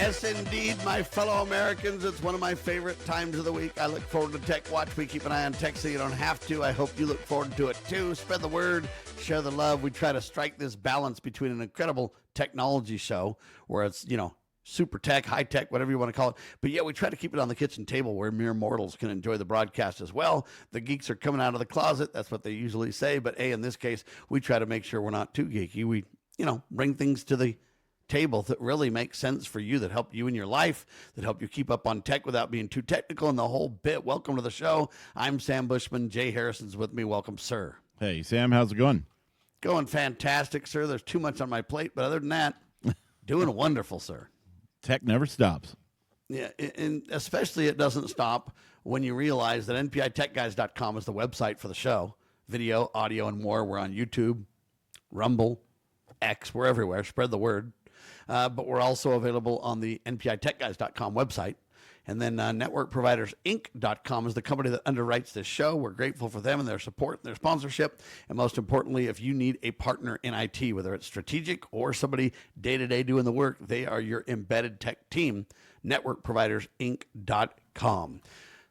Yes, indeed, my fellow Americans. It's one of my favorite times of the week. I look forward to Tech Watch. We keep an eye on tech so you don't have to. I hope you look forward to it too. Spread the word, share the love. We try to strike this balance between an incredible technology show where it's, super tech, high tech, whatever you want to call it. But yeah, we try to keep it on the kitchen table where mere mortals can enjoy the broadcast as well. The geeks are coming out of the closet. That's what they usually say. But hey, in this case, we try to make sure we're not too geeky. We, bring things to the table that really make sense for you, that help you in your life, that help you keep up on tech without being too technical and the whole bit. Welcome to the show. I'm Sam Bushman. Jay Harrison's with me. Welcome, sir. Hey, Sam, how's it going? Going fantastic, sir. There's too much on my plate, but other than that, doing wonderful, sir. Tech never stops. Yeah, and especially it doesn't stop when you realize that npitechguys.com is the website for the show. Video, audio, and more. We're on YouTube, Rumble, X. We're everywhere. Spread the word. But we're also available on the npitechguys.com website. And then networkprovidersinc.com is the company that underwrites this show. We're grateful for them and their support and their sponsorship. And most importantly, if you need a partner in IT, whether it's strategic or somebody day-to-day doing the work, they are your embedded tech team, networkprovidersinc.com.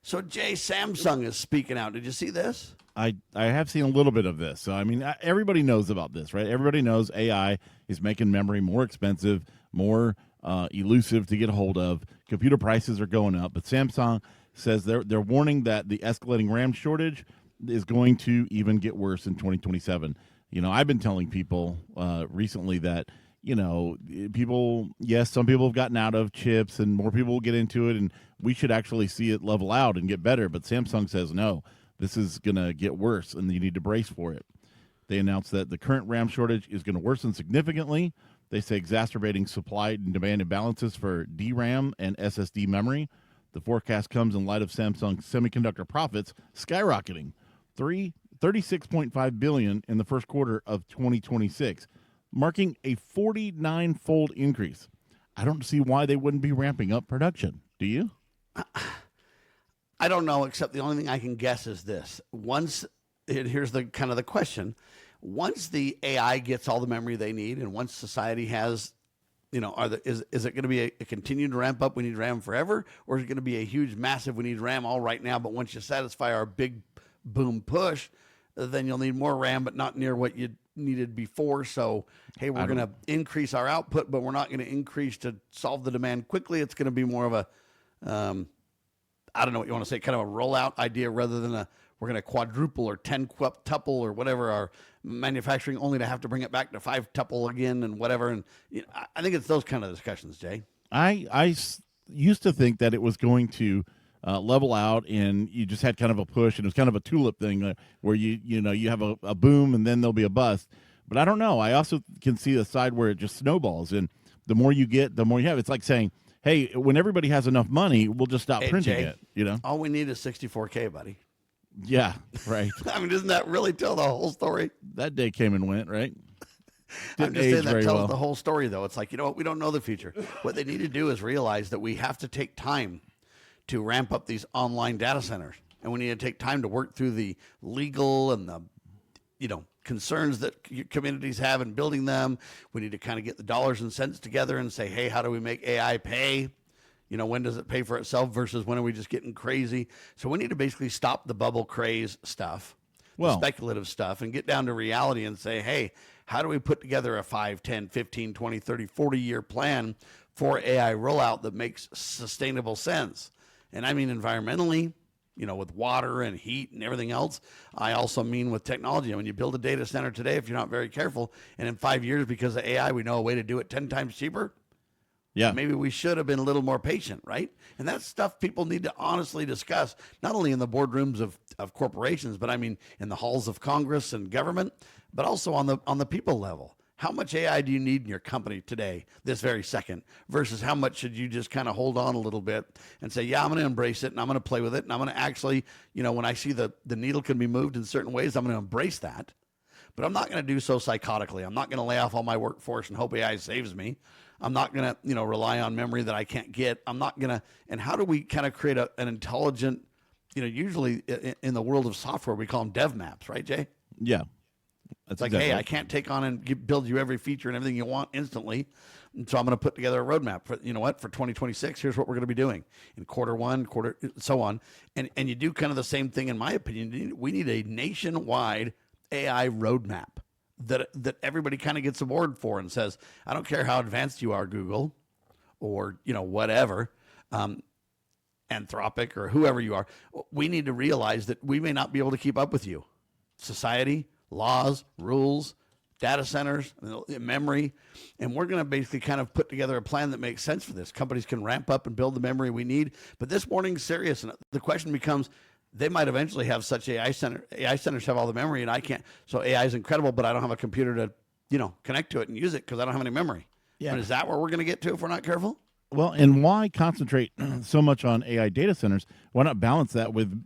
So, Jay, Samsung is speaking out. Did you see this? I have seen a little bit of this. So, everybody knows about this, right? Everybody knows AI is making memory more expensive, more elusive to get a hold of. Computer prices are going up, but Samsung says they're warning that the escalating RAM shortage is going to even get worse in 2027. I've been telling people recently that some people have gotten out of chips and more people will get into it, and we should actually see it level out and get better. But Samsung says no, this is going to get worse, and you need to brace for it. They announced that the current RAM shortage is going to worsen significantly. They say exacerbating supply and demand imbalances for DRAM and SSD memory. The forecast comes in light of Samsung's semiconductor profits skyrocketing, $36.5 billion in the first quarter of 2026, marking a 49-fold increase. I don't see why they wouldn't be ramping up production. Do you? I don't know, except the only thing I can guess is this. Here's the kind of the question. Once the AI gets all the memory they need, and once society has, is it going to be a continued ramp up? We need RAM forever, or is it going to be a huge, massive? We need RAM all right now, but once you satisfy our big boom push, then you'll need more RAM, but not near what you needed before. So, hey, we're going to increase our output, but we're not going to increase to solve the demand quickly. It's going to be more of a, I don't know what you want to say, kind of a rollout idea rather than we're going to quadruple or 10-tuple or whatever our manufacturing, only to have to bring it back to 5-tuple again and whatever. And I think it's those kind of discussions, Jay. I used to think that it was going to level out, and you just had kind of a push, and it was kind of a tulip thing where you have a boom and then there'll be a bust. But I don't know. I also can see a side where it just snowballs, and the more you get, the more you have. It's like saying, hey, when everybody has enough money, we'll just stop printing Jay, it. All we need is 64K, buddy. Yeah, right. Doesn't that really tell the whole story? That day came and went, right? I'm just saying that tells the whole story, though. It's like, we don't know the future. What they need to do is realize that we have to take time to ramp up these online data centers. And we need to take time to work through the legal and the, concerns that communities have in building them. We need to kind of get the dollars and cents together and say, hey, how do we make AI pay? When does it pay for itself versus when are we just getting crazy? So we need to basically stop the bubble craze stuff, the speculative stuff, and get down to reality and say, hey, how do we put together a 5, 10, 15, 20, 30, 40-year plan for AI rollout that makes sustainable sense? And I mean environmentally, with water and heat and everything else. I also mean with technology. When you build a data center today, if you're not very careful, and in 5 years, because of AI, we know a way to do it 10 times cheaper, maybe we should have been a little more patient, right? And that's stuff people need to honestly discuss, not only in the boardrooms of corporations, but I mean in the halls of Congress and government, but also on the people level. How much AI do you need in your company today, this very second, versus how much should you just kind of hold on a little bit and say, yeah, I'm going to embrace it and I'm going to play with it. And I'm going to actually, when I see the needle can be moved in certain ways, I'm going to embrace that. But I'm not going to do so psychotically. I'm not going to lay off all my workforce and hope AI saves me. I'm not going to, rely on memory that I can't get. I'm not going to. And how do we kind of create an intelligent, usually in the world of software, we call them dev maps, right, Jay? Yeah. It's like, hey, I can't take on and build you every feature and everything you want instantly. And so I'm going to put together a roadmap for, you know what, for 2026, here's what we're going to be doing in quarter, so on. And you do kind of the same thing, in my opinion. We need a nationwide AI roadmap that everybody kind of gets aboard for and says, I don't care how advanced you are, Google, or, you know, whatever, Anthropic or whoever you are. We need to realize that we may not be able to keep up with you. Society, laws, rules, data centers, memory, and we're going to basically kind of put together a plan that makes sense for this. Companies can ramp up and build the memory we need, but this warning's serious, and the question becomes, they might eventually have such AI centers have all the memory, and I can't. So AI is incredible, but I don't have a computer to, you know, connect to it and use it because I don't have any memory. Yeah. But is that where we're going to get to if we're not careful? Well, and why concentrate so much on AI data centers? Why not balance that with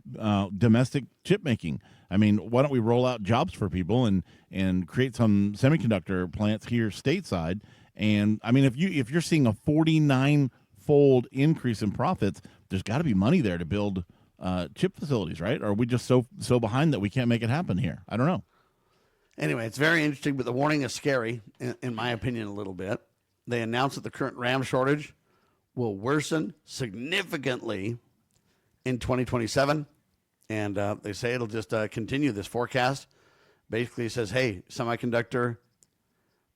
domestic chip making? I mean, why don't we roll out jobs for people and create some semiconductor plants here stateside? And I mean, if you're seeing a 49-fold increase in profits, there's got to be money there to build chip facilities, right? Or are we just so behind that we can't make it happen here? I don't know. Anyway, it's very interesting, but the warning is scary, in my opinion, a little bit. They announced that the current RAM shortage will worsen significantly in 2027. And they say it'll just continue. This forecast basically says, hey, semiconductor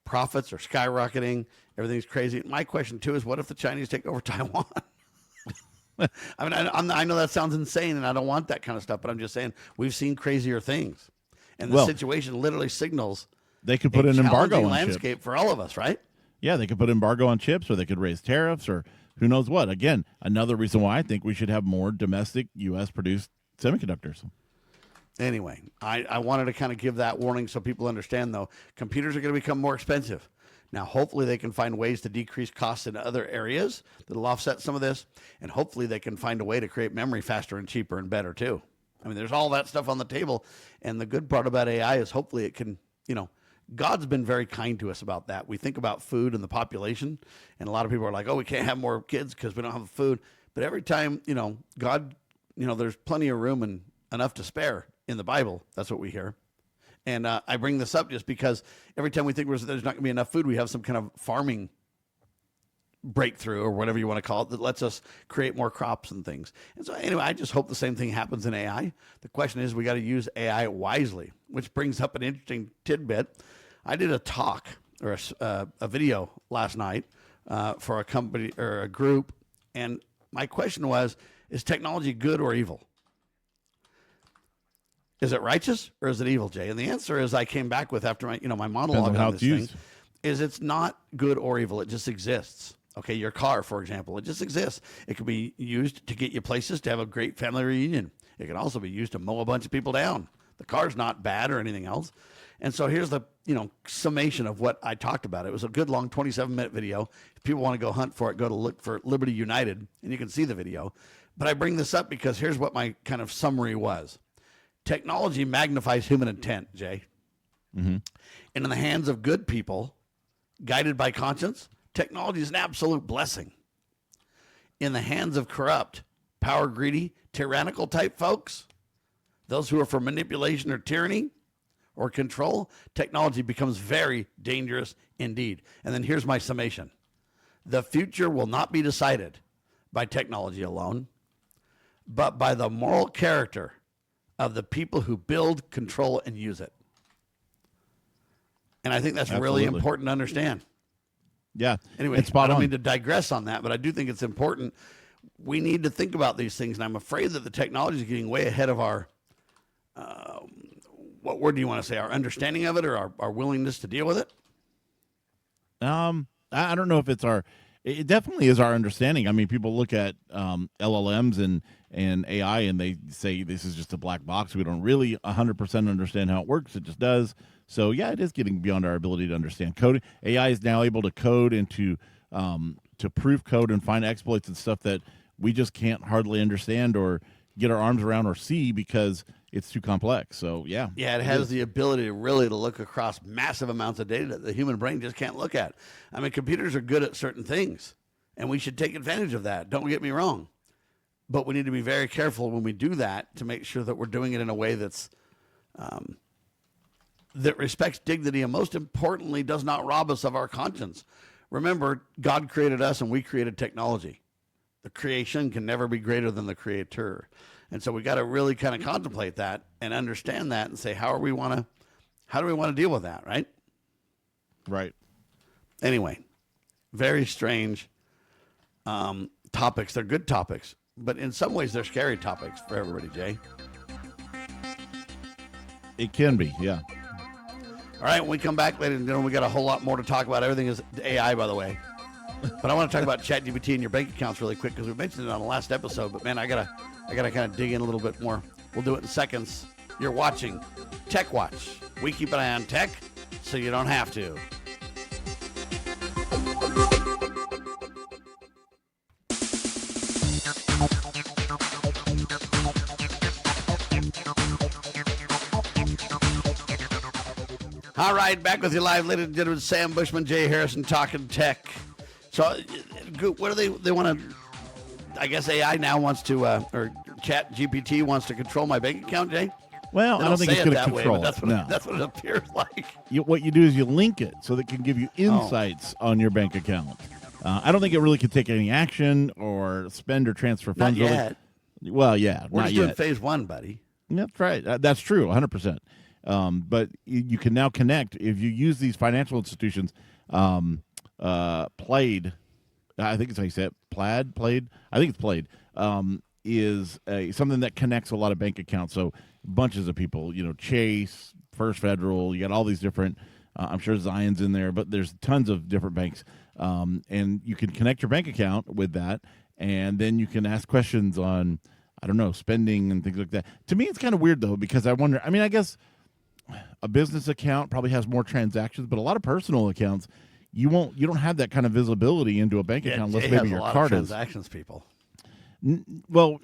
profits are skyrocketing. Everything's crazy. My question, too, is what if the Chinese take over Taiwan? I mean, I know that sounds insane, and I don't want that kind of stuff, but I'm just saying we've seen crazier things. And the situation literally signals they could put an embargo on landscape chips for all of us, right? Yeah, they could put embargo on chips, or they could raise tariffs, or who knows what. Again, another reason why I think we should have more domestic U.S.-produced semiconductors. Anyway, I wanted to kind of give that warning so people understand, though. Computers are going to become more expensive. Now, hopefully they can find ways to decrease costs in other areas that'll offset some of this, and hopefully they can find a way to create memory faster and cheaper and better, too. I mean, there's all that stuff on the table, and the good part about AI is hopefully it can, you know, God's been very kind to us about that. We think about food and the population, and a lot of people are like, oh, we can't have more kids because we don't have food. But every time, you know, God, you know, there's plenty of room and enough to spare in the Bible. That's what we hear. And I bring this up just because every time we think there's not going to be enough food, we have some kind of farming breakthrough or whatever you want to call it that lets us create more crops and things. And so anyway, I just hope the same thing happens in AI. The question is we got to use AI wisely, which brings up an interesting tidbit. I did a talk or a video last night for a company or a group, and my question was, is technology good or evil? Is it righteous or is it evil, Jay? And the answer is I came back with after my monologue on this thing is it's not good or evil. It just exists. Okay, your car, for example, it just exists. It can be used to get you places to have a great family reunion. It can also be used to mow a bunch of people down. The car's not bad or anything else. And so here's the summation of what I talked about. It was a good long 27-minute video. If people want to go hunt for it, go to look for Liberty United, and you can see the video. But I bring this up because here's what my kind of summary was. Technology magnifies human intent, Jay. Mm-hmm. And in the hands of good people, guided by conscience, technology is an absolute blessing. In the hands of corrupt, power-greedy, tyrannical type folks, those who are for manipulation or tyranny or control, technology becomes very dangerous indeed. And then here's my summation. The future will not be decided by technology alone, but by the moral character of the people who build, control, and use it. And I think that's really important to understand. Yeah. Anyway, I don't mean to digress on that, but I do think it's important. We need to think about these things, and I'm afraid that the technology is getting way ahead of our, what word do you want to say, our understanding of it or our willingness to deal with it? I don't know if it definitely is our understanding. I mean, people look at LLMs and AI, and they say this is just a black box. We don't really 100% understand how it works. It just does. So, yeah, it is getting beyond our ability to understand coding. AI is now able to code and to proof code and find exploits and stuff that we just can't hardly understand or get our arms around or see because it's too complex. So, yeah. Yeah, it has the ability to look across massive amounts of data that the human brain just can't look at. I mean, computers are good at certain things, and we should take advantage of that. Don't get me wrong. But we need to be very careful when we do that to make sure that we're doing it in a way that's that respects dignity and, most importantly, does not rob us of our conscience. Remember, God created us and we created technology. The creation can never be greater than the creator. And so we got to really kind of contemplate that and understand that and say, how do we want to deal with that, right? Right. Anyway, very strange topics. They're good topics, but in some ways they're scary topics for everybody, Jay. It can be, yeah. All right, when we come back, ladies and gentlemen, we got a whole lot more to talk about. Everything is AI, by the way. But I want to talk about ChatGPT and your bank accounts really quick because we mentioned it on the last episode. But man, I gotta kind of dig in a little bit more. We'll do it in seconds. You're watching Tech Watch. We keep an eye on tech so you don't have to. All right, back with you live, ladies and gentlemen. Sam Bushman, Jay Harrison, talking tech. So, what do they want to? I guess AI now wants to, or ChatGPT wants to control my bank account, Jay. Well, I don't think it's going to control. That's what it appears like. What you do is you link it so that it can give you insights on your bank account. I don't think it really can take any action or spend or transfer funds. Not yet. Well, yeah, we're not just yet. doing phase one, buddy. That's right. That's true, 100%. But you can now connect if you use these financial institutions. Plaid, I think it's how you say it. Plaid. I think it's Plaid. Is something that connects a lot of bank accounts. So bunches of people, Chase, First Federal. You got all these different. I'm sure Zion's in there, but there's tons of different banks. And you can connect your bank account with that, and then you can ask questions on, I don't know, spending and things like that. To me, it's kind of weird though, because I wonder. I mean, I guess a business account probably has more transactions, but a lot of personal accounts, you don't have that kind of visibility into a bank account unless maybe your card is. Transactions, people. Well,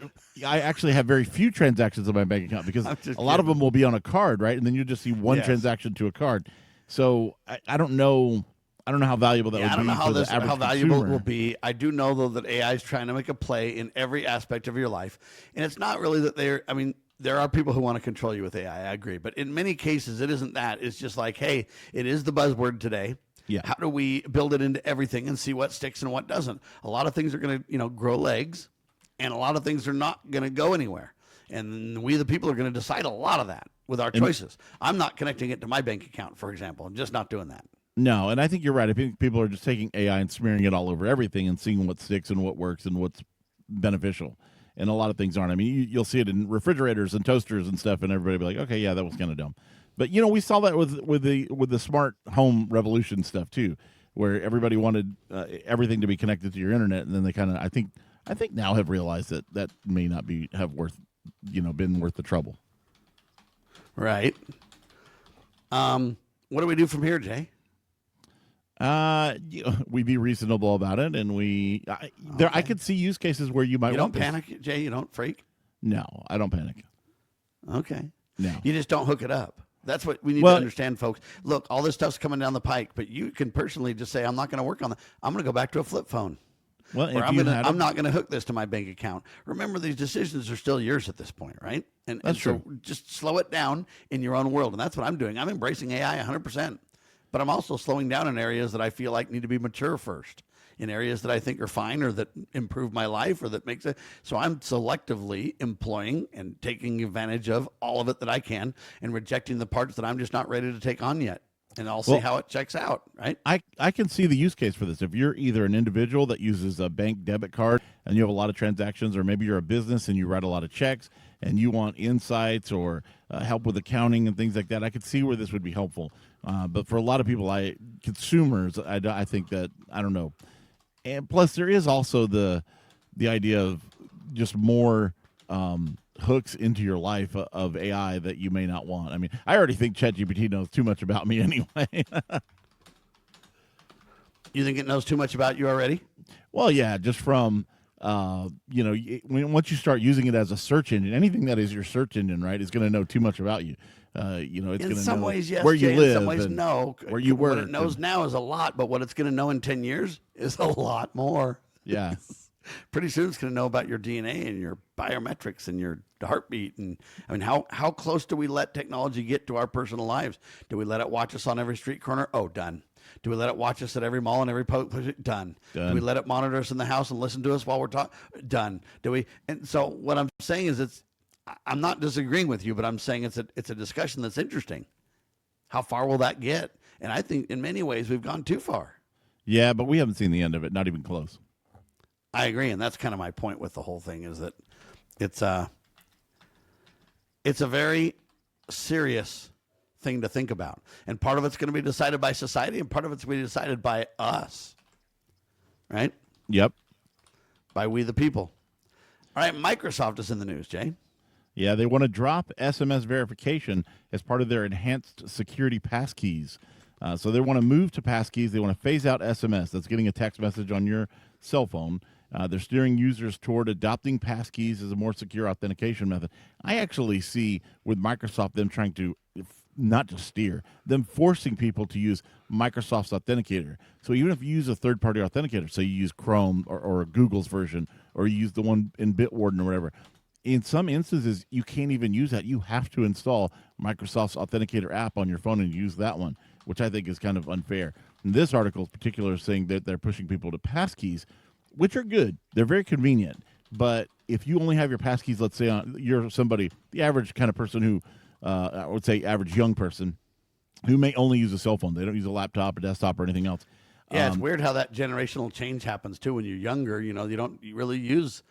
I actually have very few transactions on my bank account because a lot of them will be on a card, right? And then you just see one transaction to a card. So I don't know. I don't know how valuable that would be. I don't know how valuable it will be. I do know though that AI is trying to make a play in every aspect of your life, and it's not really that they're. I mean, there are people who want to control you with AI. I agree, but in many cases, it isn't that. It's just like, hey, it is the buzzword today. Yeah. How do we build it into everything and see what sticks and what doesn't? A lot of things are going to, grow legs, and a lot of things are not going to go anywhere. And we, the people, are going to decide a lot of that with our choices. I'm not connecting it to my bank account, for example. I'm just not doing that. No, and I think you're right. I think people are just taking AI and smearing it all over everything and seeing what sticks and what works and what's beneficial. And a lot of things aren't. I mean, you'll see it in refrigerators and toasters and stuff, and everybody will be like, okay, yeah, that was kind of dumb. But, we saw that with the smart home revolution stuff, too, where everybody wanted everything to be connected to your internet, and then they kind of, I think now have realized that may not be been worth the trouble. Right. What do we do from here, Jay? We be reasonable about it, and I could see use cases where you might. You don't panic, Jay. You don't freak. No, I don't panic. Okay. No, you just don't hook it up. That's what we need to understand, folks. Look, all this stuff's coming down the pike, but you can personally just say, I'm not going to work on that. I'm going to go back to a flip phone. Well, I'm not going to hook this to my bank account. Remember, these decisions are still yours at this point, right? And so just slow it down in your own world. And that's what I'm doing. I'm embracing AI 100%. But I'm also slowing down in areas that I feel like need to be mature first, in areas that I think are fine or that improve my life or that makes it. So I'm selectively employing and taking advantage of all of it that I can and rejecting the parts that I'm just not ready to take on yet. And I'll see how it checks out, right? I can see the use case for this. If you're either an individual that uses a bank debit card and you have a lot of transactions, or maybe you're a business and you write a lot of checks and you want insights or help with accounting and things like that, I could see where this would be helpful. But for a lot of people, consumers, I think that, I don't know. And plus, there is also the idea of just more hooks into your life of AI that you may not want. I mean, I already think ChatGPT knows too much about me anyway. You think it knows too much about you already? Well, yeah, just from, once you start using it as a search engine, anything that is your search engine, right, is going to know too much about you. It's going to know some ways, yes, where you live, in some ways, no. Where you work. What it knows now is a lot, but what it's going to know in 10 years is a lot more. Yeah. Pretty soon it's going to know about your DNA and your biometrics and your heartbeat. And I mean, how close do we let technology get to our personal lives? Do we let it watch us on every street corner? Oh, done. Do we let it watch us at every mall and every done? Do we let it monitor us in the house and listen to us while we're talking? Done. Do we? And so what I'm saying is I'm not disagreeing with you, but I'm saying it's a discussion that's interesting. How far will that get? And I think in many ways we've gone too far. Yeah, but we haven't seen the end of it, not even close. I agree, and that's kind of my point with the whole thing is that it's a very serious thing to think about. And part of it's going to be decided by society, and part of it's going to be decided by us. Right? Yep. By we the people. All right, Microsoft is in the news, Jay. Yeah, they want to drop SMS verification as part of their enhanced security passkeys. So they want to move to passkeys. They want to phase out SMS. That's getting a text message on your cell phone. They're steering users toward adopting passkeys as a more secure authentication method. I actually see with Microsoft them trying to not just steer, them forcing people to use Microsoft's authenticator. So even if you use a third-party authenticator, so you use Chrome or Google's version, or you use the one in Bitwarden or whatever, in some instances, you can't even use that. You have to install Microsoft's Authenticator app on your phone and use that one, which I think is kind of unfair. And this article in particular is saying that they're pushing people to passkeys, which are good. They're very convenient. But if you only have your passkeys, let's say you're somebody, the average kind of person who, I would say average young person, who may only use a cell phone. They don't use a laptop, a desktop, or anything else. Yeah, it's weird how that generational change happens, too. When you're younger, you don't really use...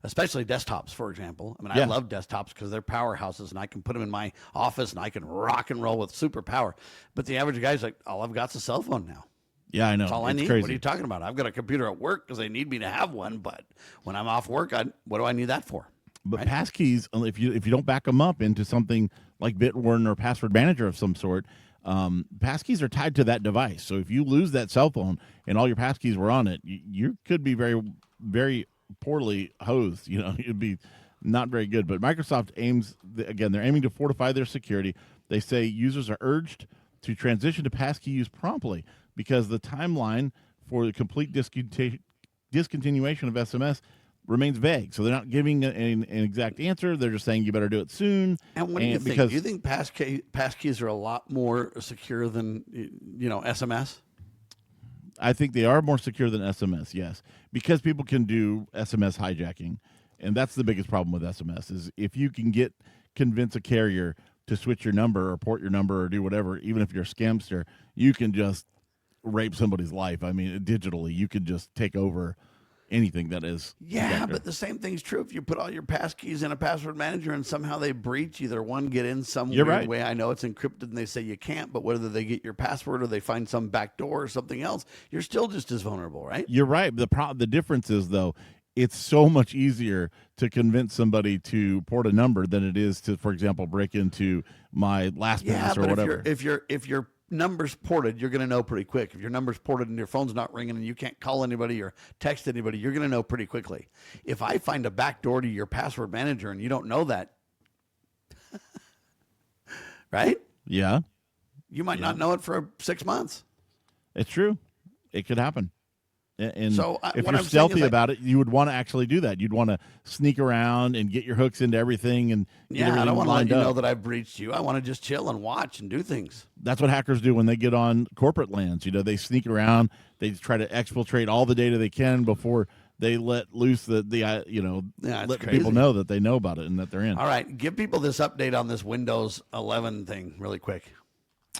especially desktops, for example. I mean, I love desktops because they're powerhouses, and I can put them in my office, and I can rock and roll with super power. But the average guy's like, all I've got is a cell phone now. Yeah, I know. That's all I need. Crazy. What are you talking about? I've got a computer at work because they need me to have one, but when I'm off work, what do I need that for? But right? Passkeys, if you don't back them up into something like Bitwarden or password manager of some sort, passkeys are tied to that device. So if you lose that cell phone and all your passkeys were on it, you could be very, very poorly hosed. It'd be not very good. But Microsoft they're aiming to fortify their security. They say users are urged to transition to passkey use promptly because the timeline for the complete discontinuation of SMS remains vague. So they're not giving an exact answer. They're just saying you better do it soon. And what do you think? Do you think passkeys are a lot more secure than SMS? I think they are more secure than SMS, yes, because people can do SMS hijacking, and that's the biggest problem with SMS is if you can convince a carrier to switch your number or port your number or do whatever, even if you're a scamster, you can just rape somebody's life. I mean, digitally, you can just take over anything that is. Yeah, but the same thing's true if you put all your passkeys in a password manager and somehow they breach, either one get in some weird way. I know it's encrypted and they say you can't, but whether they get your password or they find some back door or something else, you're still just as vulnerable, right? You're right. The difference is, though, it's so much easier to convince somebody to port a number than it is to, for example, break into my last business or whatever. If your number's ported, you're going to know pretty quick. If your number's ported and your phone's not ringing and you can't call anybody or text anybody, you're going to know pretty quickly. If I find a back door to your password manager and you don't know that, right? Yeah. You might not know it for 6 months. It's true. It could happen. And so if you're stealthy about it, you would want to actually do that. You'd want to sneak around and get your hooks into everything and get everything I don't want to let you up. know that I've breached you. I want to just chill and watch and do things. That's what hackers do when they get on corporate lands. They sneak around. They try to exfiltrate all the data they can before they let loose let people know that they know about it and that they're in. All right, give people this update on this Windows 11 thing really quick.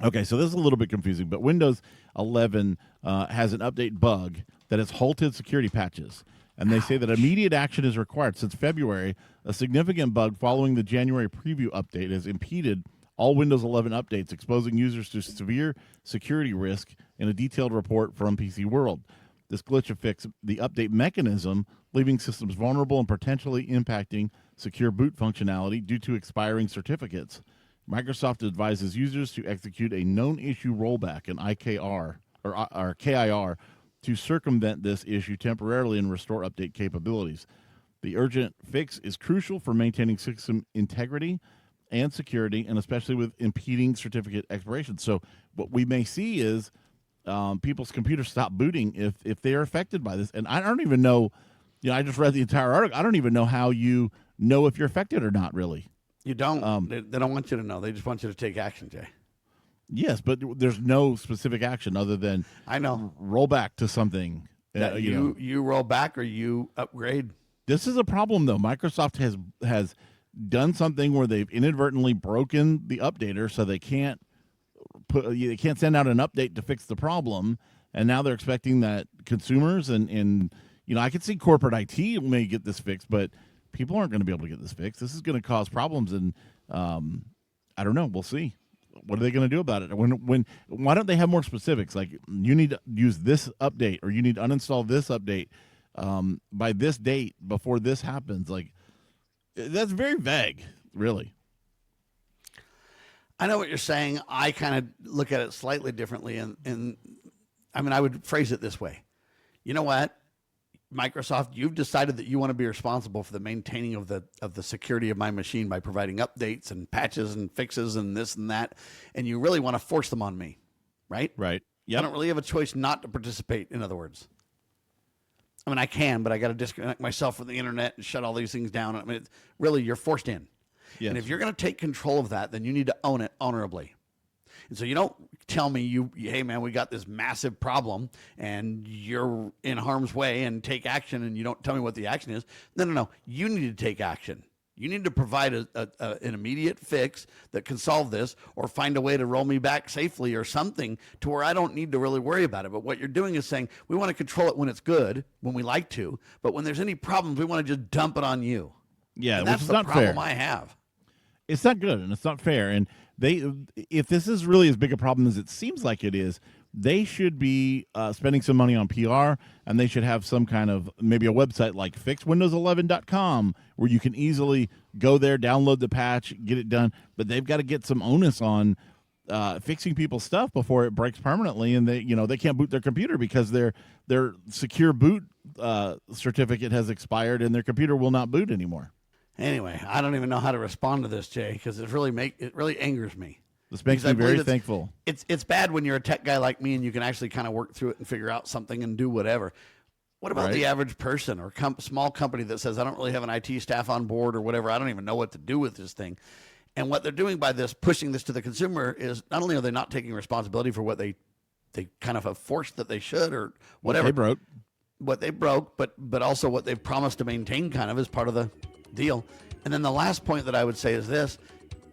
Okay, so this is a little bit confusing, but Windows 11 has an update bug that has halted security patches. And they say that immediate action is required. Since February, a significant bug following the January preview update has impeded all Windows 11 updates, exposing users to severe security risk in a detailed report from PC World. This glitch affects the update mechanism, leaving systems vulnerable and potentially impacting secure boot functionality due to expiring certificates. Microsoft advises users to execute a known issue rollback, an IKR or KIR, to circumvent this issue temporarily and restore update capabilities. The urgent fix is crucial for maintaining system integrity and security, and especially with impeding certificate expiration. So what we may see is people's computers stop booting if they are affected by this. And I don't even know I just read the entire article. I don't even know how you know if you're affected or not, really. You don't. They don't want you to know. They just want you to take action, Jay. Yes, but there's no specific action other than roll back to something. You roll back or you upgrade. This is a problem, though. Microsoft has done something where they've inadvertently broken the updater, so they can't send out an update to fix the problem, and now they're expecting that consumers and I could see corporate IT may get this fixed, but people aren't going to be able to get this fixed. This is going to cause problems, and I don't know. We'll see. What are they going to do about it? Why don't they have more specifics? Like, you need to use this update, or you need to uninstall this update by this date before this happens. Like, that's very vague, really. I know what you're saying. I kind of look at it slightly differently, and I mean, I would phrase it this way. You know what? Microsoft, you've decided that you want to be responsible for the maintaining of the security of my machine by providing updates and patches and fixes and this and that, and you really want to force them on me, right? Right. Yeah. I don't really have a choice not to participate, in other words. I mean, I can, but I got to disconnect myself from the internet and shut all these things down. I mean, really, you're forced in. Yes. And if you're going to take control of that, then you need to own it honorably. And so you don't tell me, hey, man, we got this massive problem and you're in harm's way and take action, and you don't tell me what the action is. No. You need to take action. You need to provide an immediate fix that can solve this, or find a way to roll me back safely or something to where I don't need to really worry about it. But what you're doing is saying we want to control it when it's good, when we like to, but when there's any problems, we want to just dump it on you. Yeah, and that's the problem I have. It's not good, and it's not fair. And if this is really as big a problem as it seems like it is, they should be spending some money on PR, and they should have some kind of, maybe a website like fixwindows11.com where you can easily go there, download the patch, get it done. But they've got to get some onus on fixing people's stuff before it breaks permanently, and they can't boot their computer because their secure boot certificate has expired and their computer will not boot anymore. Anyway, I don't even know how to respond to this, Jay, because it really angers me. This makes me very thankful. It's bad when you're a tech guy like me and you can actually kind of work through it and figure out something and do whatever. What about the average person or small company that says, I don't really have an IT staff on board or whatever, I don't even know what to do with this thing? And what they're doing by this, pushing this to the consumer, is not only are they not taking responsibility for what they kind of have forced that they should or whatever. What they broke, but also what they've promised to maintain kind of as part of the deal. And then the last point that I would say is this,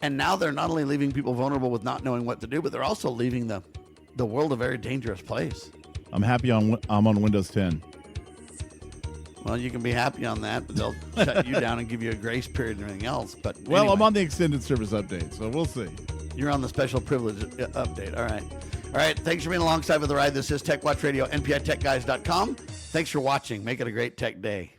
and now they're not only leaving people vulnerable with not knowing what to do, but they're also leaving the world a very dangerous place. I'm happy I'm on Windows 10. Well, you can be happy on that, but they'll shut you down and give you a grace period and everything else. But well, anyway, I'm on the extended service update, so we'll see. You're on the special privilege update. All right. Thanks for being alongside with the ride. This is Tech Watch Radio, npitechguys.com. Thanks for watching. Make it a great tech day.